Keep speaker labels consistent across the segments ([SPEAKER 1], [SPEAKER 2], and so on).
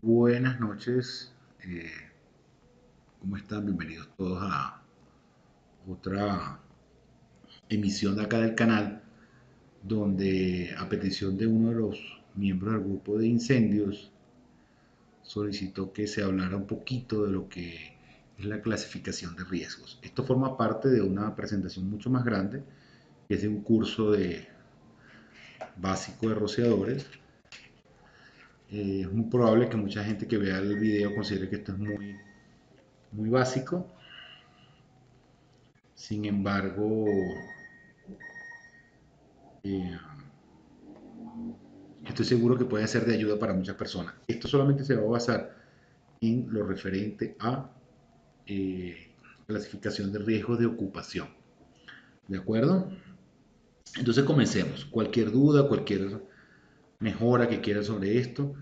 [SPEAKER 1] Buenas noches, ¿cómo están? Bienvenidos todos a otra emisión de acá del canal, donde a petición de uno de los miembros del grupo de incendios solicitó que se hablara un poquito de lo que es la clasificación de riesgos. Esto forma parte de una presentación mucho más grande, que es de un curso básico de rociadores. Es muy probable que mucha gente que vea el video considere que esto es muy básico. Sin embargo, eh, estoy seguro que puede ser de ayuda para muchas personas. Esto solamente se va a basar en lo referente a clasificación de riesgos de ocupación. ¿De acuerdo? Entonces comencemos. Cualquier duda, cualquier mejora que quieran sobre esto,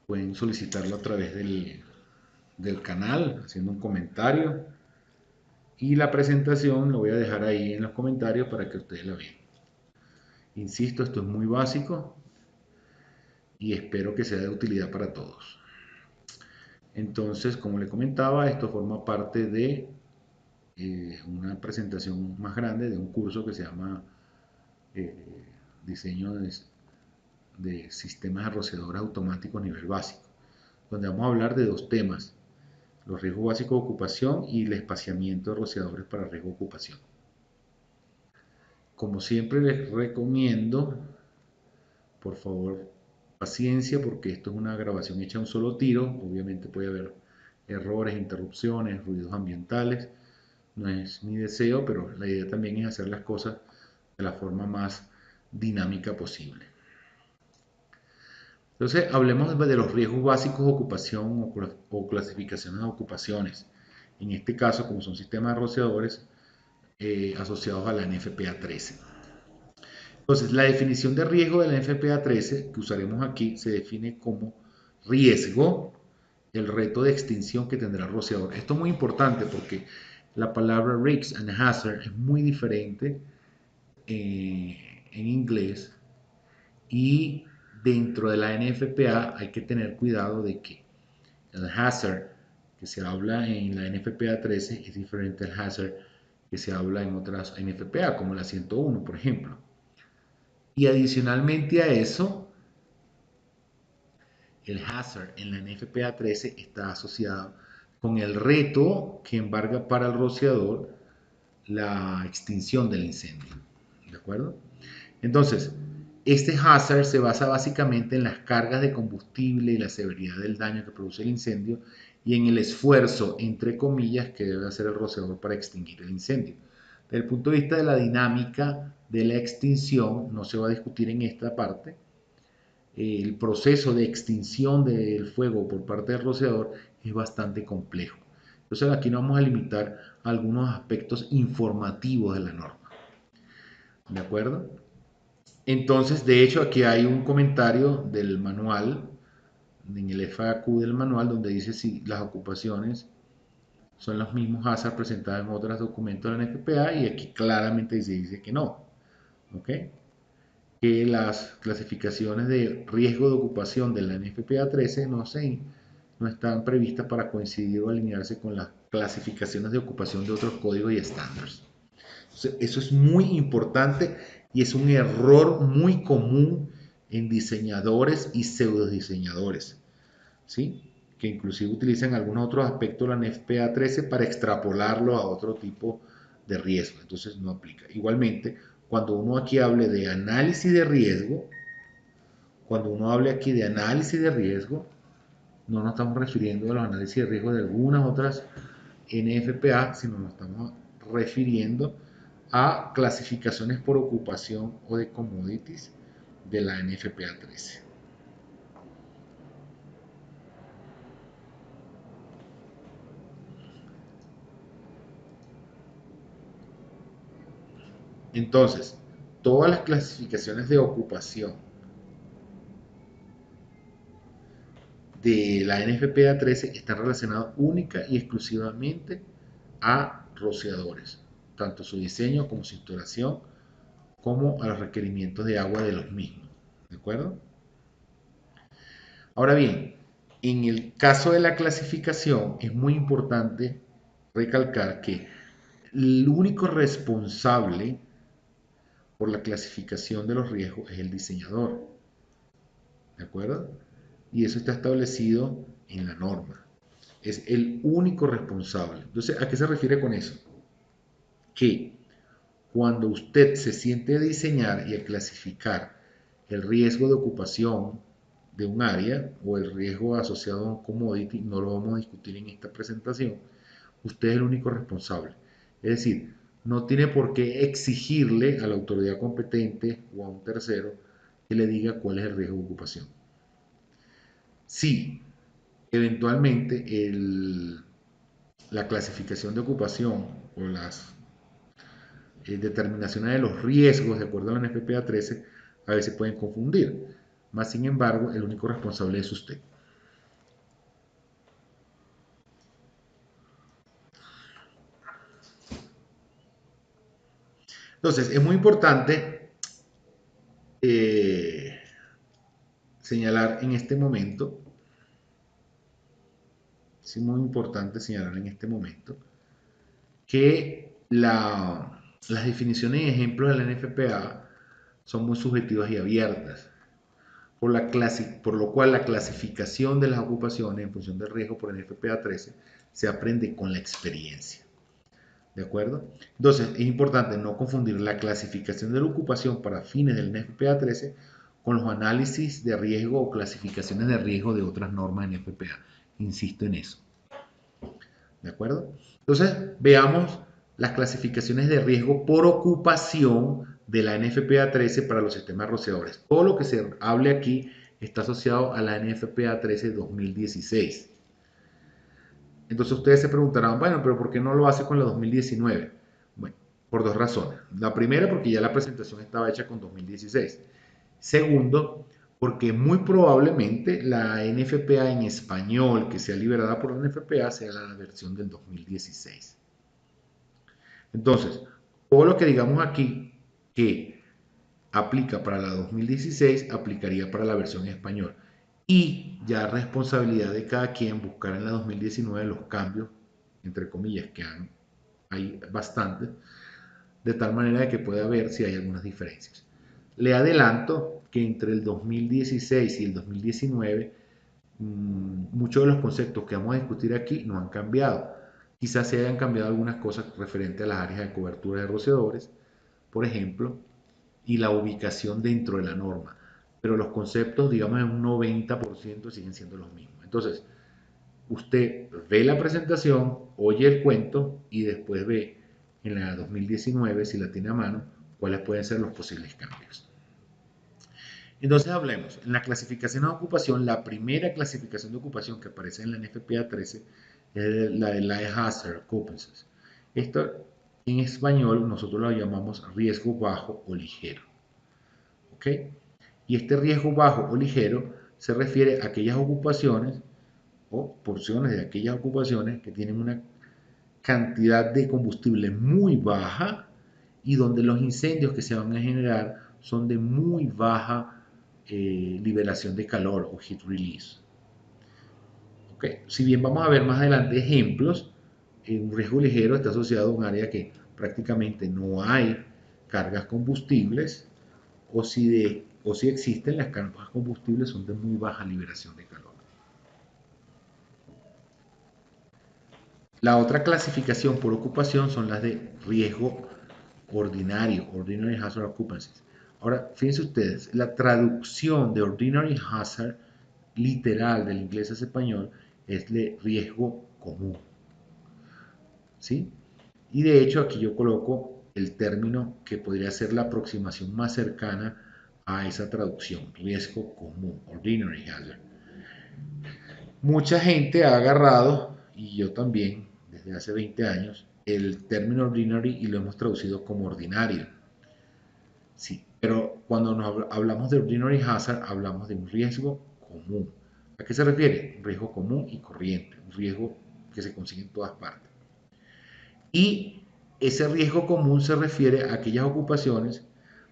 [SPEAKER 1] pueden solicitarlo a través del canal, haciendo un comentario. Y la presentación lo voy a dejar ahí en los comentarios para que ustedes la vean. Insisto, esto es muy básico y espero que sea de utilidad para todos. Entonces, como le comentaba, esto forma parte de una presentación más grande de un curso que se llama eh, Diseño de Sistemas de Rociadores Automáticos Nivel Básico, donde vamos a hablar de dos temas: los riesgos básicos de ocupación y el espaciamiento de rociadores para riesgo de ocupación. Como siempre les recomiendo, por favor, paciencia, porque esto es una grabación hecha a un solo tiro. Obviamente puede haber errores, interrupciones, ruidos ambientales. No es mi deseo, pero la idea también es hacer las cosas de la forma más dinámica posible. Entonces, hablemos de los riesgos básicos de ocupación o clasificaciones de ocupaciones. En este caso, como son sistemas de rociadores asociados a la NFPA 13. Entonces, la definición de riesgo de la NFPA 13 que usaremos aquí se define como riesgo, el reto de extinción que tendrá el rociador. Esto es muy importante porque la palabra risk and hazard es muy diferente en inglés, y dentro de la NFPA hay que tener cuidado de que el hazard que se habla en la NFPA 13 es diferente al hazard que se habla en otras NFPA, como la 101, por ejemplo. Y adicionalmente a eso, el hazard en la NFPA 13 está asociado con el reto que embarga para el rociador la extinción del incendio. ¿De acuerdo? Entonces, este hazard se basa básicamente en las cargas de combustible y la severidad del daño que produce el incendio y en el esfuerzo, entre comillas, que debe hacer el rociador para extinguir el incendio. Desde el punto de vista de la dinámica de la extinción, no se va a discutir en esta parte. El proceso de extinción del fuego por parte del rociador es bastante complejo. Entonces aquí nos vamos a limitar a algunos aspectos informativos de la norma. ¿De acuerdo? Entonces, de hecho, aquí hay un comentario del manual, en el FAQ del manual, donde dice si las ocupaciones son los mismos hazards presentados en otros documentos de la NFPA, y aquí claramente dice que no. ¿Ok? Que las clasificaciones de riesgo de ocupación de la NFPA 13 no están previstas para coincidir o alinearse con las clasificaciones de ocupación de otros códigos y estándares. Eso es muy importante y es un error muy común en diseñadores y pseudodiseñadores, ¿sí? Que inclusive utilizan algunos otros aspectos de la NFPA 13 para extrapolarlo a otro tipo de riesgo. Entonces no aplica. Igualmente, cuando uno aquí hable de análisis de riesgo, cuando uno hable aquí de análisis de riesgo, no nos estamos refiriendo a los análisis de riesgo de algunas otras NFPA, sino nos estamos refiriendo a clasificaciones por ocupación o de commodities de la NFPA 13. Entonces, todas las clasificaciones de ocupación de la NFPA 13 están relacionadas única y exclusivamente a rociadores, tanto su diseño como su instalación, como a los requerimientos de agua de los mismos. ¿De acuerdo? Ahora bien, En el caso de la clasificación, es muy importante recalcar que el único responsable por la clasificación de los riesgos es el diseñador, ¿de acuerdo? Y eso está establecido en la norma. Es el único responsable. Entonces, ¿a qué se refiere con eso? Que cuando usted se siente a diseñar y a clasificar el riesgo de ocupación de un área o el riesgo asociado a un commodity, no lo vamos a discutir en esta presentación, usted es el único responsable. Es decir, no tiene por qué exigirle a la autoridad competente o a un tercero que le diga cuál es el riesgo de ocupación. Si eventualmente la clasificación de ocupación o las determinaciones de los riesgos de acuerdo a la NFPA 13 a veces pueden confundir. Más sin embargo, el único responsable es usted. Entonces, es muy importante señalar en este momento, es muy importante señalar en este momento que las definiciones y ejemplos de la NFPA son muy subjetivas y abiertas, por lo cual la clasificación de las ocupaciones en función del riesgo por NFPA 13 se aprende con la experiencia. ¿De acuerdo? Entonces, es importante no confundir la clasificación de la ocupación para fines del NFPA 13 con los análisis de riesgo o clasificaciones de riesgo de otras normas en NFPA. Insisto en eso. ¿De acuerdo? Entonces, veamos las clasificaciones de riesgo por ocupación de la NFPA 13 para los sistemas rociadores. Todo lo que se hable aquí está asociado a la NFPA 13 2016. Entonces ustedes se preguntarán, bueno, pero ¿por qué no lo hace con la 2019? Bueno, por dos razones. La primera, porque ya la presentación estaba hecha con 2016. Segundo, porque muy probablemente la NFPA en español que sea liberada por la NFPA sea la versión del 2016. Entonces, todo lo que digamos aquí que aplica para la 2016 aplicaría para la versión en español. Y ya responsabilidad de cada quien buscar en la 2019 los cambios, entre comillas, que hay bastantes, de tal manera de que pueda ver si hay algunas diferencias. Le adelanto que entre el 2016 y el 2019 muchos de los conceptos que vamos a discutir aquí no han cambiado. Quizás se hayan cambiado algunas cosas referentes a las áreas de cobertura de rociadores, por ejemplo, y la ubicación dentro de la norma. Pero los conceptos, digamos, en un 90% siguen siendo los mismos. Entonces, usted ve la presentación, oye el cuento y después ve en la 2019, si la tiene a mano, cuáles pueden ser los posibles cambios. Entonces hablemos, en la clasificación de ocupación, la primera clasificación de ocupación que aparece en la NFPA 13 es la de Light Hazard Occupancies. Esto en español nosotros lo llamamos riesgo bajo o ligero. ¿Ok? Y este riesgo bajo o ligero se refiere a aquellas ocupaciones o porciones de aquellas ocupaciones que tienen una cantidad de combustible muy baja y donde los incendios que se van a generar son de muy baja liberación de calor o heat release. ¿Okay? Si bien vamos a ver más adelante ejemplos, un riesgo ligero está asociado a un área que prácticamente no hay cargas combustibles o si existen las cargas combustibles son de muy baja liberación de calor. La otra clasificación por ocupación son las de riesgo ordinario, Ordinary Hazard Occupancies. Ahora, fíjense ustedes, la traducción de Ordinary Hazard literal del inglés a español es de riesgo común. ¿Sí? Y de hecho aquí yo coloco el término que podría ser la aproximación más cercana a esa traducción, riesgo común, Ordinary Hazard. Mucha gente ha agarrado, y yo también, desde hace 20 años, el término ordinary y lo hemos traducido como ordinario. Sí, pero cuando hablamos de ordinary hazard, hablamos de un riesgo común. ¿A qué se refiere? Un riesgo común y corriente, un riesgo que se consigue en todas partes. Y ese riesgo común se refiere a aquellas ocupaciones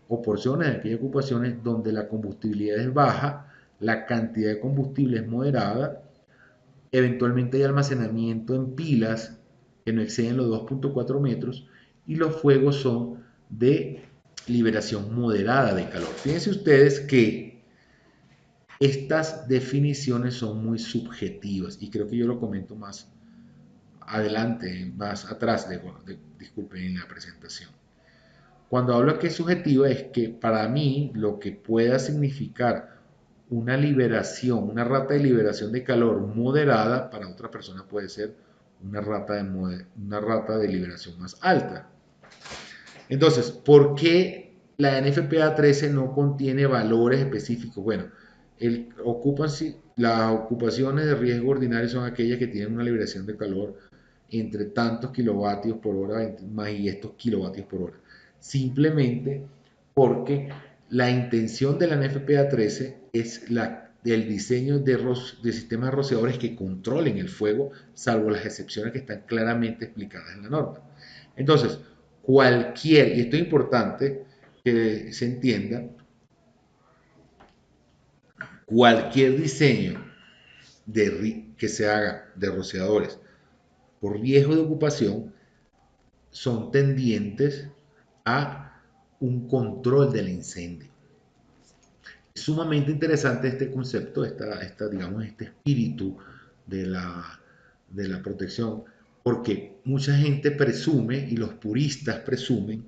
[SPEAKER 1] o porciones de aquellas ocupaciones donde la combustibilidad es baja, la cantidad de combustible es moderada Eventualmente hay almacenamiento en pilas que no exceden los 2,4 metros y los fuegos son de liberación moderada de calor. Fíjense ustedes que estas definiciones son muy subjetivas y creo que yo lo comento más adelante, más atrás, disculpen, en la presentación. Cuando hablo que es subjetiva es que para mí lo que pueda significar una liberación, una rata de liberación de calor moderada, para otra persona puede ser una rata de liberación más alta. Entonces, ¿por qué la NFPA 13 no contiene valores específicos? Bueno, las ocupaciones de riesgo ordinario son aquellas que tienen una liberación de calor entre tantos kilovatios por hora más y estos kilovatios por hora. Simplemente porque la intención de la NFPA 13 es el diseño de sistemas rociadores que controlen el fuego, salvo las excepciones que están claramente explicadas en la norma. Entonces, y esto es importante que se entienda, cualquier diseño que se haga de rociadores por riesgo de ocupación son tendientes a un control del incendio. Es sumamente interesante este concepto, digamos, este espíritu de la protección, porque mucha gente presume, y los puristas presumen,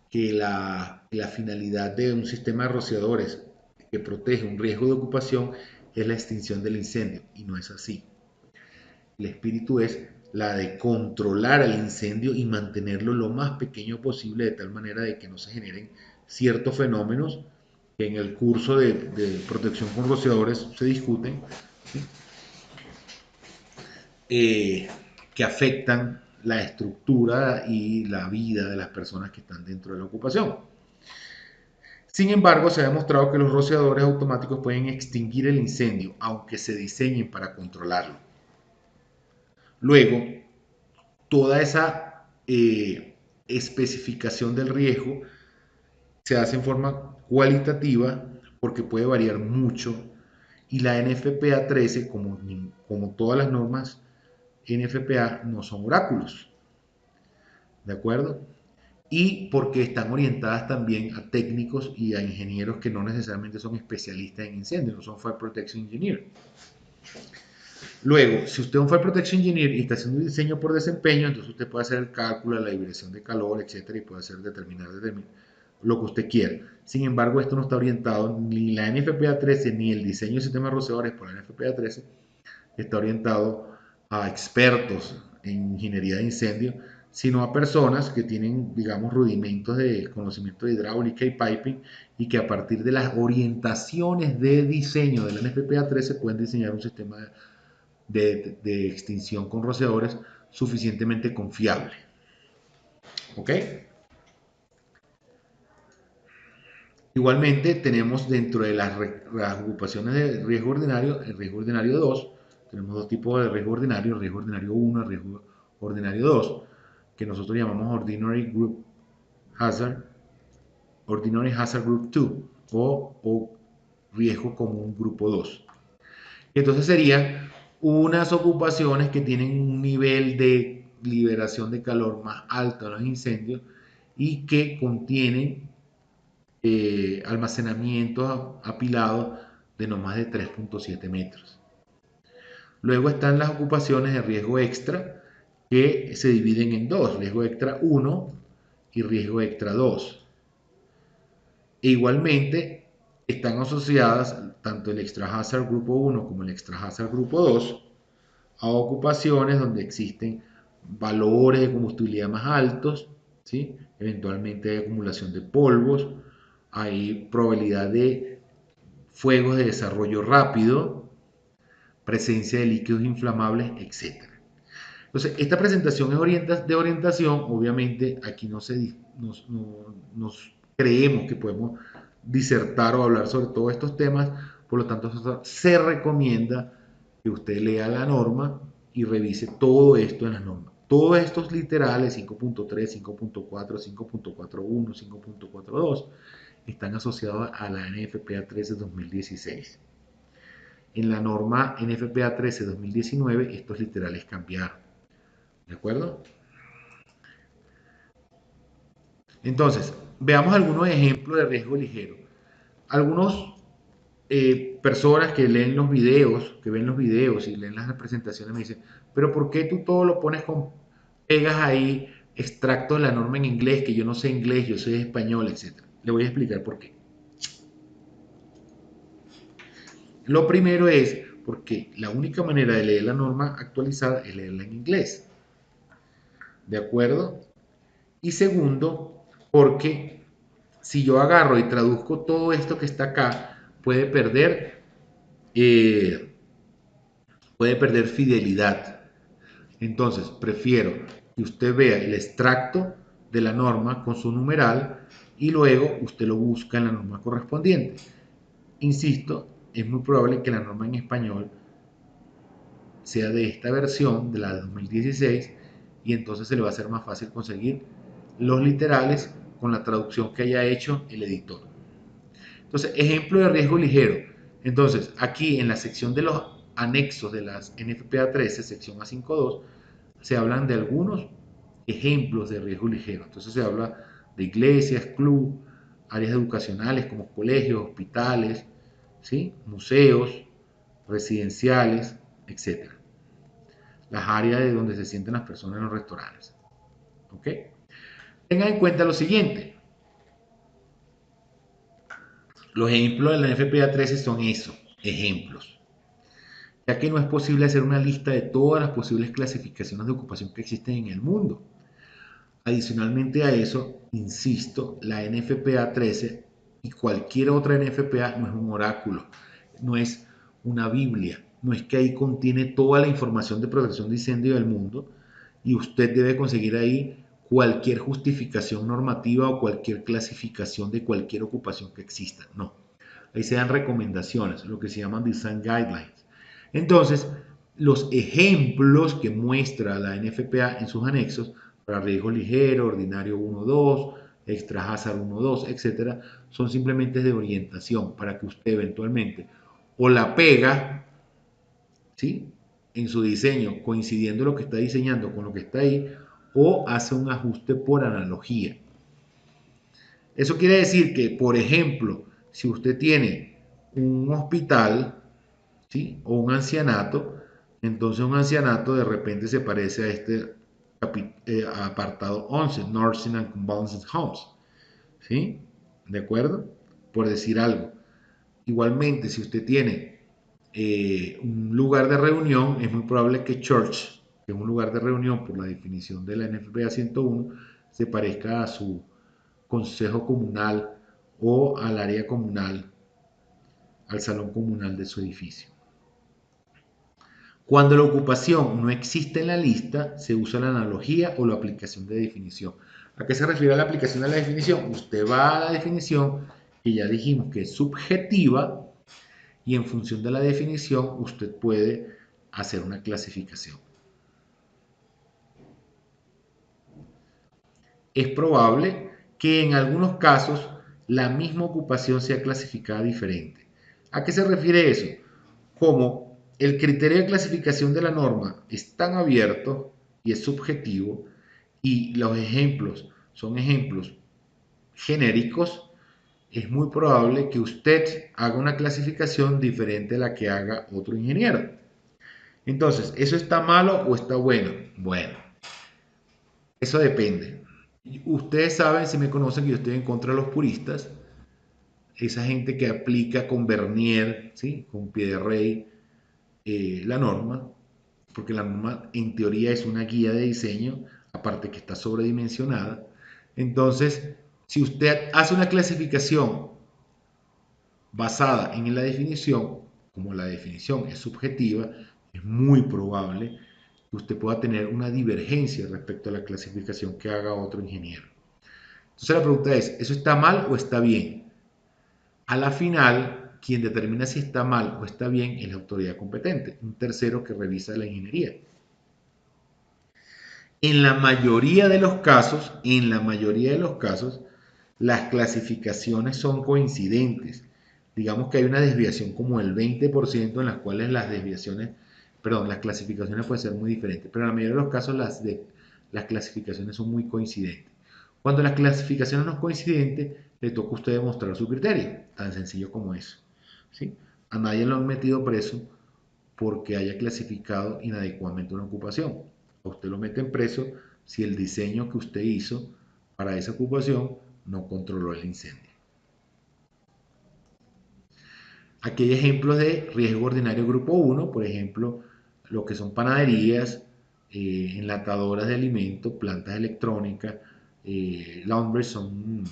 [SPEAKER 1] que la finalidad de un sistema de rociadores que protege un riesgo de ocupación es la extinción del incendio, y no es así. El espíritu es la de controlar el incendio y mantenerlo lo más pequeño posible de tal manera de que no se generen ciertos fenómenos que en el curso de protección con rociadores se discuten, ¿sí? Que afectan la estructura y la vida de las personas que están dentro de la ocupación. Sin embargo, se ha demostrado que los rociadores automáticos pueden extinguir el incendio, aunque se diseñen para controlarlo. Luego, toda esa especificación del riesgo se hace en forma cualitativa porque puede variar mucho y la NFPA 13, como todas las normas NFPA, no son oráculos, ¿de acuerdo? Y porque están orientadas también a técnicos y a ingenieros que no necesariamente son especialistas en incendios, no son Fire Protection Engineer. Luego, si usted es un Fire Protection Engineer y está haciendo un diseño por desempeño, entonces usted puede hacer el cálculo de la liberación de calor, etcétera, y puede determinar lo que usted quiera. Sin embargo, esto no está orientado ni la NFPA 13 ni el diseño de sistemas rociadores por la NFPA 13 está orientado a expertos en ingeniería de incendio, sino a personas que tienen, digamos, rudimentos de conocimiento de hidráulica y piping y que a partir de las orientaciones de diseño de la NFPA 13 pueden diseñar un sistema de extinción con rociadores suficientemente confiable. ¿Ok? Igualmente tenemos dentro de las ocupaciones de riesgo ordinario, el riesgo ordinario 2, tenemos dos tipos de riesgo ordinario 1, riesgo ordinario 2, que nosotros llamamos Ordinary Hazard Group 2 o riesgo común grupo 2. Entonces serían unas ocupaciones que tienen un nivel de liberación de calor más alto en los incendios y que contienen almacenamientos apilados de no más de 3,7 metros. Luego están las ocupaciones de riesgo extra que se dividen en dos, riesgo extra 1 y riesgo extra 2. E igualmente están asociadas tanto el extra hazard grupo 1 como el extra hazard grupo 2 a ocupaciones donde existen valores de combustibilidad más altos, ¿sí? Eventualmente hay acumulación de polvos, hay probabilidad de fuegos de desarrollo rápido, presencia de líquidos inflamables, etc. Entonces, esta presentación es de orientación, obviamente aquí nos creemos que podemos disertar o hablar sobre todos estos temas, por lo tanto se recomienda que usted lea la norma y revise todo esto en las normas. Todos estos literales 5.3, 5.4, 5.41, 5.42 están asociados a la NFPA 13 2016. en la norma NFPA 13-2019 estos literales cambiaron. ¿De acuerdo? Entonces, veamos algunos ejemplos de riesgo ligero. Algunos personas que leen los videos, que ven los videos y leen las representaciones me dicen, pero ¿por qué tú todo lo pones con pegas ahí extracto de la norma en inglés, que yo no sé inglés, yo sé español, etcétera? Le voy a explicar por qué. Lo primero es porque la única manera de leer la norma actualizada es leerla en inglés. ¿De acuerdo? Y segundo, porque si yo agarro y traduzco todo esto que está acá, eh, puede perder fidelidad. Entonces, prefiero que usted vea el extracto de la norma con su numeral y luego usted lo busca en la norma correspondiente. Insisto, es muy probable que la norma en español sea de esta versión, de la de 2016, y entonces se le va a hacer más fácil conseguir los literales con la traducción que haya hecho el editor. Entonces, ejemplo de riesgo ligero. Entonces, aquí en la sección de los anexos de las NFPA 13, sección A52, se hablan de algunos ejemplos de riesgo ligero. Entonces, se habla de iglesias, club, áreas educacionales como colegios, hospitales, ¿sí? Museos, residenciales, etc. Las áreas de donde se sienten las personas en los restaurantes. ¿Ok? Tengan en cuenta lo siguiente. Los ejemplos de la NFPA 13 son eso, ejemplos. Ya que no es posible hacer una lista de todas las posibles clasificaciones de ocupación que existen en el mundo. Adicionalmente a eso, insisto, la NFPA 13 y cualquier otra NFPA no es un oráculo, no es una Biblia, no es que ahí contiene toda la información de protección de incendio del mundo y usted debe conseguir ahí cualquier justificación normativa o cualquier clasificación de cualquier ocupación que exista. No, ahí se dan recomendaciones, lo que se llaman design guidelines. Entonces, los ejemplos que muestra la NFPA en sus anexos para riesgo ligero, ordinario 1.2, extra hazard 1.2, etcétera, son simplemente de orientación para que usted eventualmente o la pega, ¿sí? En su diseño, coincidiendo lo que está diseñando con lo que está ahí, o hace un ajuste por analogía. Eso quiere decir que, por ejemplo, si usted tiene un hospital, ¿sí? O un ancianato, entonces un ancianato de repente se parece a este apartado 11, Nursing and Convalescent Homes, ¿sí? ¿De acuerdo? Por decir algo. Igualmente, si usted tiene un lugar de reunión, es muy probable que church, que es un lugar de reunión por la definición de la NFPA 101, se parezca a su consejo comunal o al área comunal, al salón comunal de su edificio. Cuando la ocupación no existe en la lista, se usa la analogía o la aplicación de definición. ¿A qué se refiere la aplicación de la definición? Usted va a la definición, que ya dijimos que es subjetiva, y en función de la definición usted puede hacer una clasificación. Es probable que en algunos casos la misma ocupación sea clasificada diferente. ¿A qué se refiere eso? Como el criterio de clasificación de la norma es tan abierto y es subjetivo y los ejemplos son ejemplos genéricos, es muy probable que usted haga una clasificación diferente a la que haga otro ingeniero. Entonces, ¿eso está malo o está bueno? Bueno, eso depende. Ustedes saben, si me conocen, que yo estoy en contra de los puristas, esa gente que aplica con vernier, ¿sí? Con pie de rey, la norma, porque la norma en teoría es una guía de diseño, aparte que está sobredimensionada. Entonces, si usted hace una clasificación basada en la definición, como la definición es subjetiva, es muy probable que usted pueda tener una divergencia respecto a la clasificación que haga otro ingeniero. Entonces la pregunta es, ¿eso está mal o está bien? A la final, quien determina si está mal o está bien es la autoridad competente, un tercero que revisa la ingeniería. En la mayoría de los casos, las clasificaciones son coincidentes. digamos que hay una desviación como el 20% en las cuales las desviaciones, perdón, las clasificaciones pueden ser muy diferentes, pero en la mayoría de los casos las clasificaciones son muy coincidentes. Cuando las clasificaciones no son coincidentes, le toca a usted demostrar su criterio, tan sencillo como eso. ¿Sí? A nadie lo han metido preso porque haya clasificado inadecuadamente una ocupación. A usted lo meten preso si el diseño que usted hizo para esa ocupación no controló el incendio. Aquí hay ejemplos de riesgo ordinario grupo 1, por ejemplo, lo que son panaderías, enlatadoras de alimentos, plantas electrónicas, laundries son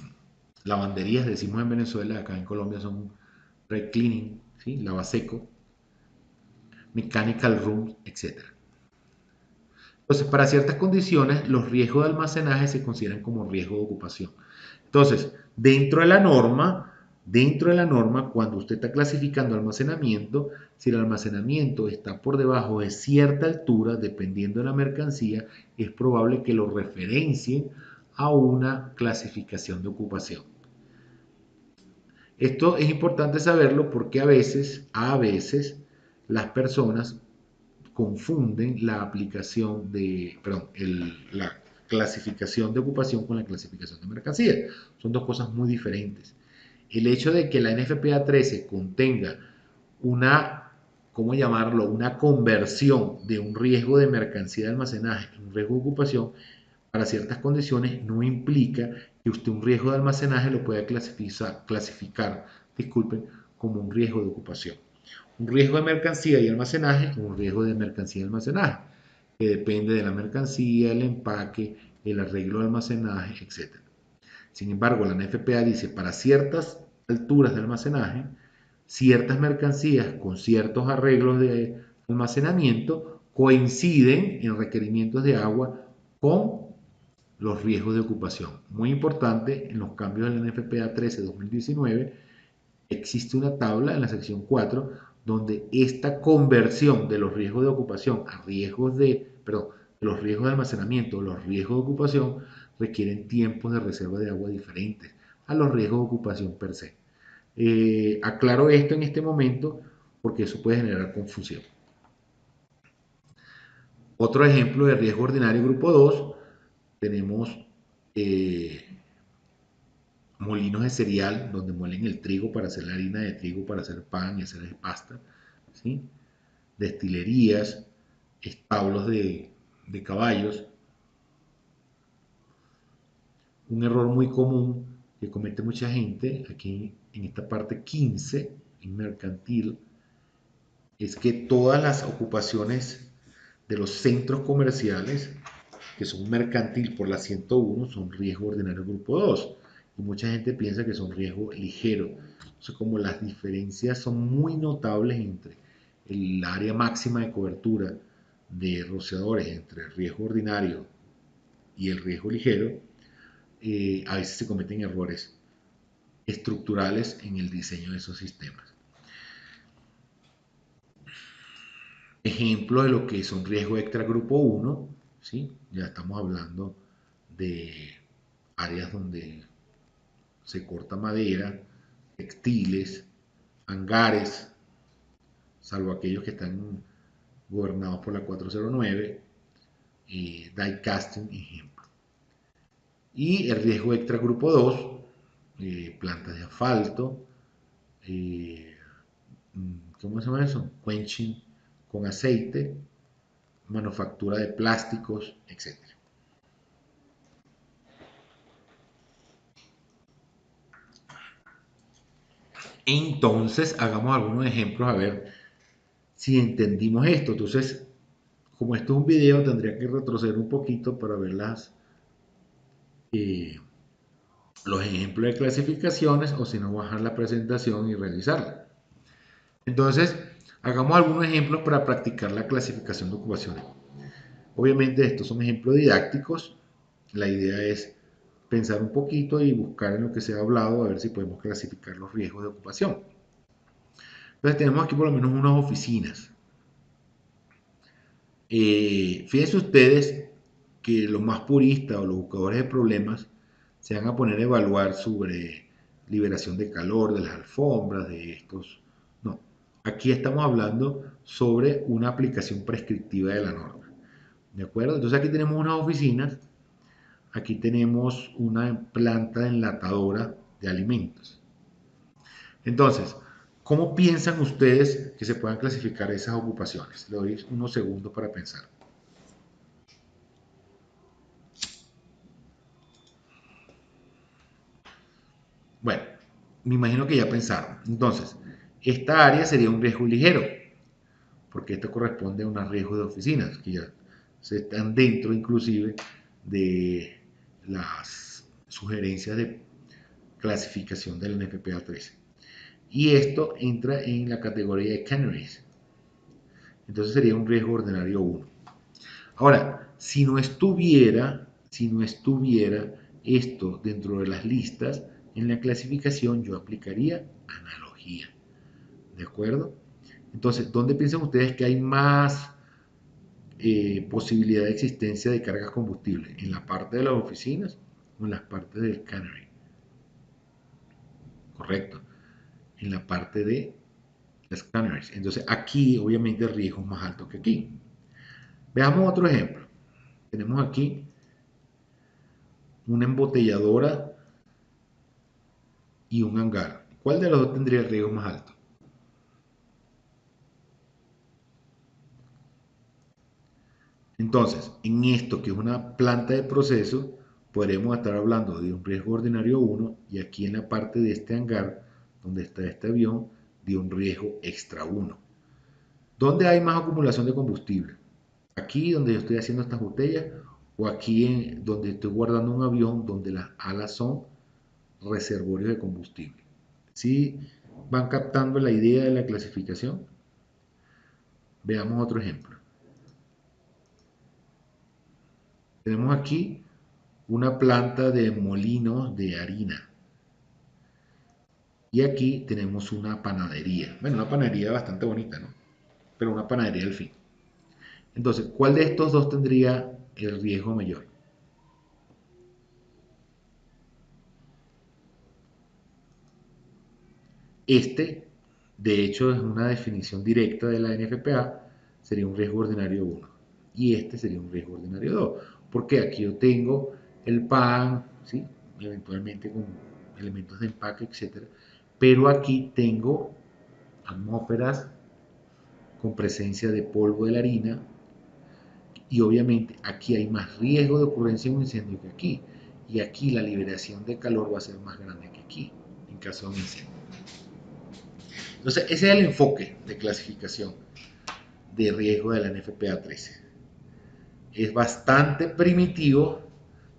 [SPEAKER 1] lavanderías, decimos en Venezuela, acá en Colombia son dry cleaning, ¿sí? Lavaseco, mechanical rooms, etc. Entonces, para ciertas condiciones, los riesgos de almacenaje se consideran como riesgo de ocupación. Entonces, dentro de la norma, cuando usted está clasificando almacenamiento, si el almacenamiento está por debajo de cierta altura, dependiendo de la mercancía, es probable que lo referencien a una clasificación de ocupación. Esto es importante saberlo porque a veces las personas confunden la aplicación de, perdón, la clasificación de ocupación con la clasificación de mercancía. Son dos cosas muy diferentes. El hecho de que la NFPA 13 contenga una, ¿cómo llamarlo?, una conversión de un riesgo de mercancía de almacenaje en un riesgo de ocupación para ciertas condiciones no implica que usted un riesgo de almacenaje lo pueda clasificar, disculpen, como un riesgo de ocupación. Un riesgo de mercancía y almacenaje, un riesgo de mercancía y almacenaje, que depende de la mercancía, el empaque, el arreglo de almacenaje, etc. Sin embargo, la NFPA dice para ciertas alturas de almacenaje, ciertas mercancías con ciertos arreglos de almacenamiento coinciden en requerimientos de agua con los riesgos de ocupación. Muy importante, en los cambios de la NFPA 13-2019 existe una tabla en la sección 4 donde esta conversión de los riesgos de ocupación a riesgos de los riesgos de almacenamiento, los riesgos de ocupación requieren tiempos de reserva de agua diferentes a los riesgos de ocupación per se. Aclaro esto en este momento porque eso puede generar confusión. Otro ejemplo de riesgo ordinario grupo 2, tenemos eh, molinos de cereal donde muelen el trigo para hacer la harina de trigo, para hacer pan y hacer pasta, ¿sí? Destilerías, establos de caballos. Un error muy común que comete mucha gente, aquí en esta parte 15, en mercantil, es que todas las ocupaciones de los centros comerciales, que son mercantil por la 101, son riesgo ordinario grupo 2. Y mucha gente piensa que son riesgo ligero. Entonces, como las diferencias son muy notables entre el área máxima de cobertura de rociadores entre el riesgo ordinario y el riesgo ligero, a veces se cometen errores estructurales en el diseño de esos sistemas. Ejemplo de lo que son riesgo extra grupo 1, ¿sí? Ya estamos hablando de áreas donde se corta madera, textiles, hangares, salvo aquellos que están gobernados por la 409, die casting, ejemplo. Y el riesgo extra grupo 2, plantas de asfalto, ¿cómo se llama eso? Quenching con aceite, manufactura de plásticos, etc. Entonces, hagamos algunos ejemplos a ver si entendimos esto. Entonces, como esto es un video, tendría que retroceder un poquito para ver eh, los ejemplos de clasificaciones o si no, bajar la presentación y realizarla. Entonces, hagamos algunos ejemplos para practicar la clasificación de ocupaciones. Obviamente estos son ejemplos didácticos. La idea es pensar un poquito y buscar en lo que se ha hablado a ver si podemos clasificar los riesgos de ocupación. Entonces tenemos aquí por lo menos unas oficinas. Fíjense ustedes que los más puristas o los buscadores de problemas se van a poner a evaluar sobre liberación de calor de las alfombras, de estos. No, aquí estamos hablando sobre una aplicación prescriptiva de la norma. ¿De acuerdo? Entonces aquí tenemos unas oficinas, aquí tenemos una planta enlatadora de alimentos. Entonces, ¿cómo piensan ustedes que se puedan clasificar esas ocupaciones? Le doy unos segundos para pensar. Bueno, me imagino que ya pensaron. Entonces, esta área sería un riesgo ligero, porque esto corresponde a un riesgo de oficinas, que ya se están dentro inclusive de las sugerencias de clasificación del NFPA 13. Y esto entra en la categoría de canaries. Entonces sería un riesgo ordinario 1. Ahora, si no estuviera esto dentro de las listas, en la clasificación yo aplicaría analogía. ¿De acuerdo? Entonces, ¿dónde piensan ustedes que hay más posibilidad de existencia de cargas combustibles? ¿En la parte de las oficinas o en las partes del cannery? Correcto, en la parte de las canneries. Entonces, aquí obviamente el riesgo es más alto que aquí. Veamos otro ejemplo. Tenemos aquí una embotelladora y un hangar. ¿Cuál de los dos tendría el riesgo más alto? Entonces, en esto que es una planta de proceso, podremos estar hablando de un riesgo ordinario 1 y aquí en la parte de este hangar, donde está este avión, de un riesgo extra 1. ¿Dónde hay más acumulación de combustible? ¿Aquí donde yo estoy haciendo estas botellas o aquí donde estoy guardando un avión donde las alas son reservorios de combustible? ¿Sí van captando la idea de la clasificación? Veamos otro ejemplo. Tenemos aquí una planta de molinos de harina. Y aquí tenemos una panadería. Bueno, una panadería bastante bonita, ¿no? Pero una panadería al fin. Entonces, ¿cuál de estos dos tendría el riesgo mayor? Este, de hecho, es una definición directa de la NFPA, sería un riesgo ordinario 1. Y este sería un riesgo ordinario 2. Porque aquí yo tengo el pan, ¿sí? Eventualmente con elementos de empaque, etc. Pero aquí tengo atmósferas con presencia de polvo de la harina y obviamente aquí hay más riesgo de ocurrencia de un incendio que aquí. Y aquí la liberación de calor va a ser más grande que aquí en caso de un incendio. Entonces, ese es el enfoque de clasificación de riesgo de la NFPA 13. Es bastante primitivo,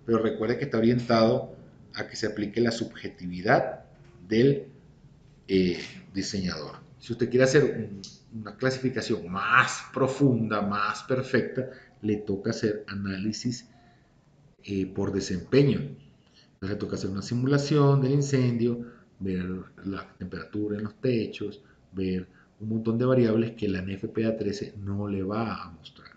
[SPEAKER 1] pero recuerde que está orientado a que se aplique la subjetividad del diseñador. Si usted quiere hacer una clasificación más profunda, más perfecta, le toca hacer análisis por desempeño. Entonces le toca hacer una simulación del incendio, ver la temperatura en los techos, ver un montón de variables que la NFPA 13 no le va a mostrar.